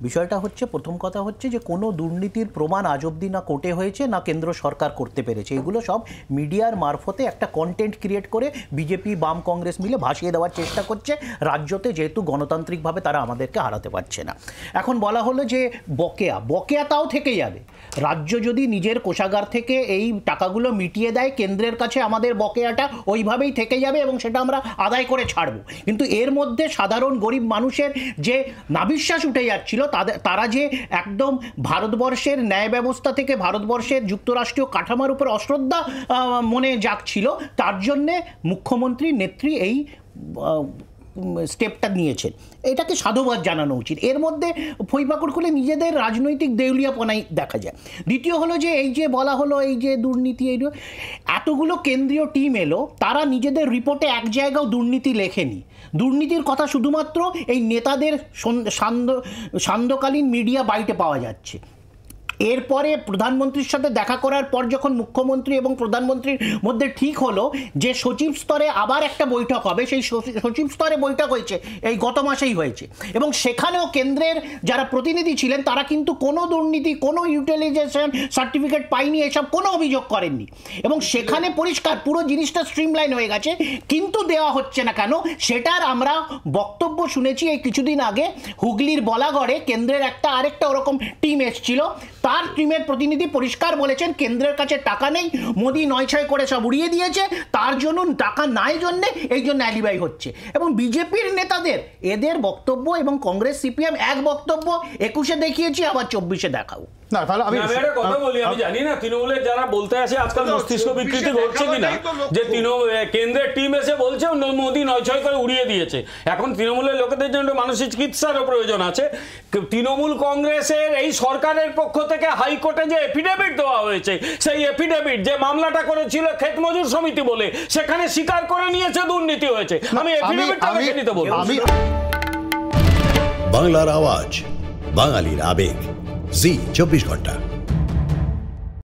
বিষয়টা হচ্ছে, প্রথম কথা হচ্ছে যে কোনো দুর্নীতির প্রমাণ আজ অবধি না কোর্টে হয়েছে না কেন্দ্র সরকার করতে পেরেছে। এগুলো সব মিডিয়ার মারফতে একটা কন্টেন্ট ক্রিয়েট করে বিজেপি বাম কংগ্রেস মিলে ভাসিয়ে দেওয়ার চেষ্টা করছে রাজ্যতে, যেহেতু গণতান্ত্রিকভাবে তারা আমাদেরকে হারাতে পারছে না। এখন বলা হলো যে বকেয়া তাও থেকে যাবে। রাজ্য যদি নিজের কোষাগার থেকে এই টাকাগুলো মিটিয়ে দেয়, কেন্দ্রের কাছে আমাদের বকেয়াটা ওইভাবেই থেকে যাবে এবং সেটা আমরা আদায় করে ছাড়ব। কিন্তু এর মধ্যে সাধারণ গরিব মানুষের যে নাবিশ্বাস উঠে যাচ্ছিল, তারা যে একদম ভারতবর্ষের ন্যায় ব্যবস্থা থেকে ভারতবর্ষের যুক্তরাষ্ট্রীয় কাঠামোর উপর অশ্রদ্ধা মনে জাগছিল, তার জন্যে মুখ্যমন্ত্রী নেত্রী এই স্টেপটা নিয়েছেন। এটাকে সাধুবাদ জানানো উচিত। এর মধ্যে ফৈপাকুড় খুলে নিজেদের রাজনৈতিক দেউলিয়াপনাই দেখা যায়। দ্বিতীয় হলো যে এই যে বলা হলো এই যে দুর্নীতি, এতগুলো কেন্দ্রীয় টিম এলো, তারা নিজেদের রিপোর্টে এক জায়গাও দুর্নীতি লেখেনি। দুর্নীতির কথা শুধুমাত্র এই নেতাদের সান্ধ্যকালীন মিডিয়া বাইটে পাওয়া যাচ্ছে। এরপরে প্রধানমন্ত্রীর সাথে দেখা করার পর যখন মুখ্যমন্ত্রী এবং প্রধানমন্ত্রীর মধ্যে ঠিক হলো যে সচিব স্তরে আবার একটা বৈঠক হবে, সেই সচিব স্তরে বৈঠক হয়েছে, এই গত মাসেই হয়েছে, এবং সেখানেও কেন্দ্রের যারা প্রতিনিধি ছিলেন তারা কিন্তু কোনো দুর্নীতি, কোনো ইউটিলাইজেশন সার্টিফিকেট পায়নি, এসব কোনো অভিযোগ করেননি। এবং সেখানে পরিষ্কার পুরো জিনিসটা স্ট্রিমলাইন হয়ে গেছে, কিন্তু দেওয়া হচ্ছে না কেন সেটার আমরা বক্তব্য শুনেছি এই কিছুদিন আগে। হুগলির বলাগড়ে কেন্দ্রের আরেকটা ওরকম টিম এসেছিল, তার টিমের প্রতিনিধি পরিষ্কার বলেছেন কেন্দ্রের কাছে টাকা নেই, মোদি ৯-৬ করে সব উড়িয়ে দিয়েছে, তার জন্য টাকা নাই জন্যে এই জন্য অ্যালিবাই হচ্ছে। এবং বিজেপির নেতাদের এদের বক্তব্য এবং কংগ্রেস সিপিএম এক বক্তব্য ২১-এ দেখিয়েছি, আবার ২৪-এ দেখাও। না, তাহলে আমি একটা কথা বলি, আমি জানি না তৃণমূলের যারা বলতে আসে আজকাল মস্তিষ্ক বিকৃতি ঘটছে কিনা, যে কেন্দ্রের টিম এসে বলছে মোদি ৯-৬ করে উড়িয়ে দিয়েছে। এখন তৃণমূলের লোকেদের জন্য মানসিক চিকিৎসারও প্রয়োজন আছে। তৃণমূল কংগ্রেসের এই সরকারের পক্ষ থেকে হাইকোর্টে যে এফিডেভিট দেওয়া হয়েছে, সেই এফিডেভিট যে মামলাটা করেছিল ক্ষেত মজুর সমিতি বলে, সেখানে স্বীকার করে নিয়েছে দুর্নীতি হয়েছে। আমি এফিডেভিটটা দেখে নিতে বলবো। বাংলার আওয়াজ, বাঙালির আবেগ, জি 24 ঘন্টা।